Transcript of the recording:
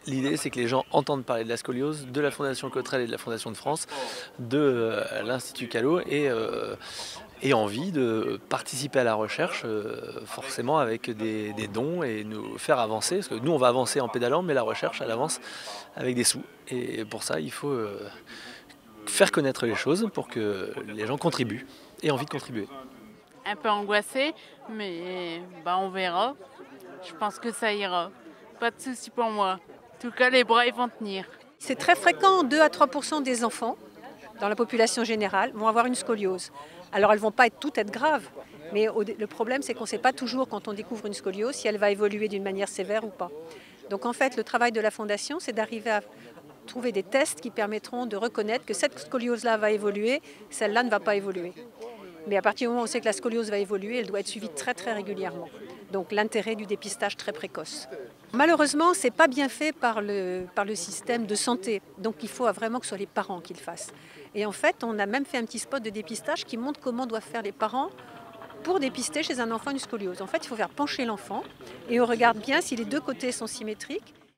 L'idée, c'est que les gens entendent parler de la scoliose, de la Fondation Cotterell et de la Fondation de France, de l'Institut Callot et envie de participer à la recherche, forcément avec des dons et nous faire avancer. Parce que nous, on va avancer en pédalant, mais la recherche, elle avance avec des sous. Et pour ça, il faut faire connaître les choses pour que les gens contribuent et aient envie de contribuer. Un peu angoissée, mais on verra. Je pense que ça ira. Pas de souci pour moi. En tout cas, les bras ils vont tenir. C'est très fréquent, 2 à 3% des enfants dans la population générale vont avoir une scoliose. Alors elles ne vont pas toutes être graves, mais le problème c'est qu'on ne sait pas toujours quand on découvre une scoliose si elle va évoluer d'une manière sévère ou pas. Donc en fait le travail de la Fondation c'est d'arriver à trouver des tests qui permettront de reconnaître que cette scoliose-là va évoluer, celle-là ne va pas évoluer. Mais à partir du moment où on sait que la scoliose va évoluer, elle doit être suivie très très régulièrement. Donc l'intérêt du dépistage très précoce. Malheureusement, ce n'est pas bien fait par le système de santé. Donc il faut vraiment que ce soit les parents qui le fassent. Et en fait, on a même fait un petit spot de dépistage qui montre comment doivent faire les parents pour dépister chez un enfant une scoliose. En fait, il faut faire pencher l'enfant et on regarde bien si les deux côtés sont symétriques.